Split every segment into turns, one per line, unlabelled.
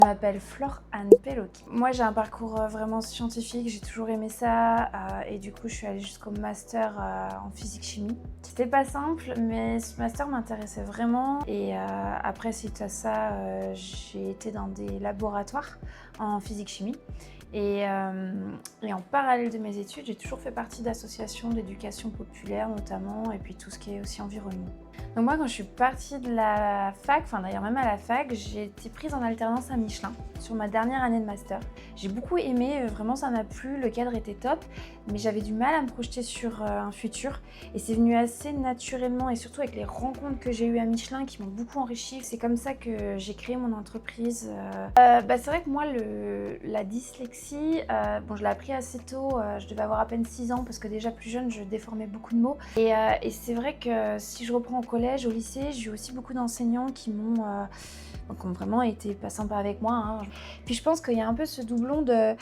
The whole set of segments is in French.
Je m'appelle Flore Anne Peloki. Moi j'ai un parcours vraiment scientifique, j'ai toujours aimé ça et du coup je suis allée jusqu'au master en physique-chimie. C'était pas simple mais ce master m'intéressait vraiment et après suite à ça j'ai été dans des laboratoires en physique-chimie et en parallèle de mes études j'ai toujours fait partie d'associations d'éducation populaire notamment et puis tout ce qui est aussi environnement. Donc moi quand je suis partie de la fac, enfin d'ailleurs même à la fac, j'ai été prise en alternance à Michelin sur ma dernière année de master. J'ai beaucoup aimé, vraiment ça m'a plu, le cadre était top, mais j'avais du mal à me projeter sur un futur et c'est venu assez naturellement et surtout avec les rencontres que j'ai eues à Michelin qui m'ont beaucoup enrichi. C'est comme ça que j'ai créé mon entreprise. C'est vrai que moi la dyslexie, je l'ai appris assez tôt, je devais avoir à peine 6 ans parce que déjà plus jeune je déformais beaucoup de mots et c'est vrai que si je reprends au collège, au lycée, j'ai eu aussi beaucoup d'enseignants qui m'ont vraiment été pas sympas avec moi, hein. Puis je pense qu'il y a un peu ce doublon de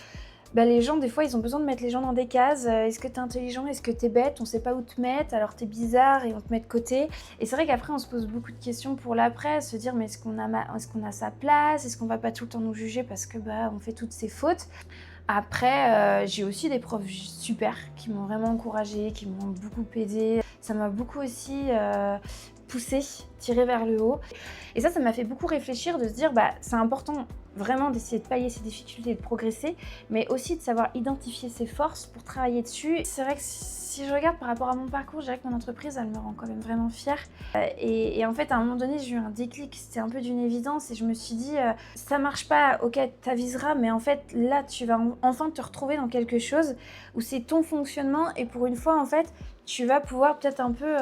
les gens, des fois, ils ont besoin de mettre les gens dans des cases. Est-ce que t'es intelligent? Est-ce que t'es bête? On sait pas où te mettre, alors t'es bizarre et on te met de côté. Et c'est vrai qu'après, on se pose beaucoup de questions pour l'après, se dire mais est-ce qu'on a sa place? Est-ce qu'on va pas tout le temps nous juger parce que on fait toutes ces fautes? Après, j'ai aussi des profs super qui m'ont vraiment encouragée, qui m'ont beaucoup aidée. Ça m'a beaucoup aussi poussée, tirée vers le haut. Et ça m'a fait beaucoup réfléchir de se dire c'est important vraiment d'essayer de pallier ses difficultés et de progresser, mais aussi de savoir identifier ses forces pour travailler dessus. C'est vrai que si je regarde par rapport à mon parcours, je dirais que mon entreprise, elle me rend quand même vraiment fière. Et en fait, à un moment donné, j'ai eu un déclic, c'était un peu d'une évidence et je me suis dit, ça marche pas, ok, t'aviseras, mais en fait, là, tu vas enfin te retrouver dans quelque chose où c'est ton fonctionnement et pour une fois, en fait, tu vas pouvoir peut-être un peu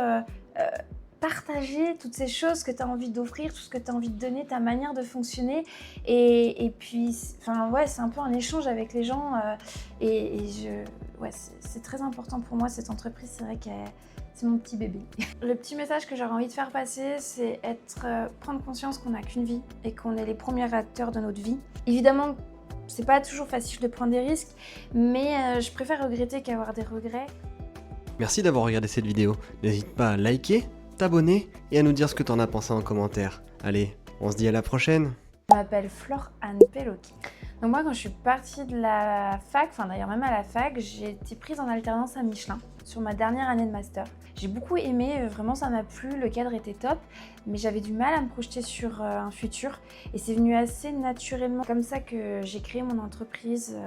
partager toutes ces choses que tu as envie d'offrir, tout ce que tu as envie de donner, ta manière de fonctionner. Et puis, c'est un peu un échange avec les gens. C'est très important pour moi, cette entreprise. C'est vrai que c'est mon petit bébé. Le petit message que j'aurais envie de faire passer, c'est prendre conscience qu'on n'a qu'une vie et qu'on est les premiers acteurs de notre vie. Évidemment, c'est pas toujours facile de prendre des risques, mais je préfère regretter qu'avoir des regrets.
Merci d'avoir regardé cette vidéo. N'hésite pas à liker, t'abonner et à nous dire ce que t'en as pensé en commentaire. Allez, on se dit à la prochaine.
Je m'appelle Flore Anne Peloki. Donc moi quand je suis partie de la fac, enfin d'ailleurs même à la fac, j'ai été prise en alternance à Michelin sur ma dernière année de master. J'ai beaucoup aimé, vraiment ça m'a plu, le cadre était top, mais j'avais du mal à me projeter sur un futur et c'est venu assez naturellement. Comme ça que j'ai créé mon entreprise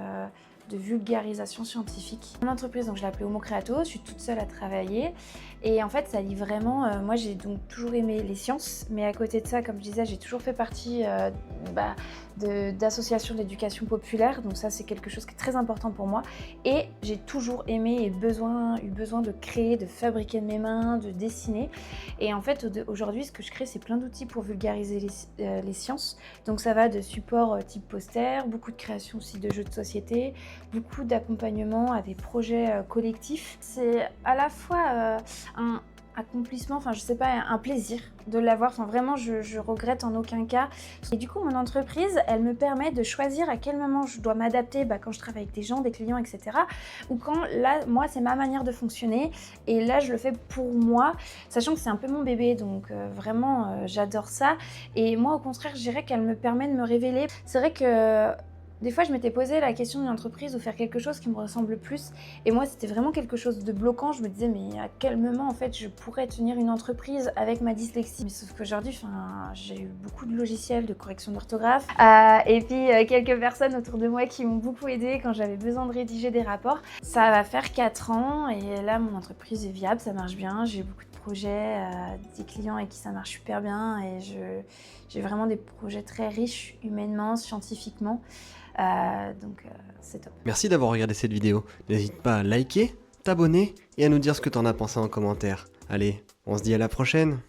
de vulgarisation scientifique. Mon entreprise, donc je l'ai appelée Homo Creato, je suis toute seule à travailler et en fait ça lie vraiment, moi j'ai donc toujours aimé les sciences, mais à côté de ça, comme je disais, j'ai toujours fait partie d'associations d'éducation populaire, donc ça c'est quelque chose qui est très important pour moi et j'ai toujours aimé et eu besoin de créer, de fabriquer de mes mains, de dessiner et en fait aujourd'hui ce que je crée c'est plein d'outils pour vulgariser les sciences, donc ça va de supports type poster, beaucoup de création aussi de jeux de société, beaucoup d'accompagnement à des projets collectifs. C'est à la fois un accomplissement, enfin je sais pas, un plaisir de l'avoir, enfin vraiment je regrette en aucun cas. Et du coup mon entreprise elle me permet de choisir à quel moment je dois m'adapter quand je travaille avec des gens, des clients, etc. ou quand là moi c'est ma manière de fonctionner et là je le fais pour moi, sachant que c'est un peu mon bébé donc vraiment j'adore ça et moi au contraire je dirais qu'elle me permet de me révéler. C'est vrai que des fois, je m'étais posé la question d'une entreprise ou faire quelque chose qui me ressemble plus. Et moi, c'était vraiment quelque chose de bloquant. Je me disais, mais à quel moment, en fait, je pourrais tenir une entreprise avec ma dyslexie? Mais sauf qu'aujourd'hui, j'ai eu beaucoup de logiciels de correction d'orthographe. Et puis, quelques personnes autour de moi qui m'ont beaucoup aidée quand j'avais besoin de rédiger des rapports. Ça va faire 4 ans et là, mon entreprise est viable, ça marche bien. J'ai beaucoup de projets, des clients avec qui ça marche super bien. Et j'ai vraiment des projets très riches humainement, scientifiquement. C'est top.
Merci d'avoir regardé cette vidéo. N'hésite pas à liker, t'abonner et à nous dire ce que t'en as pensé en commentaire. Allez, on se dit à la prochaine.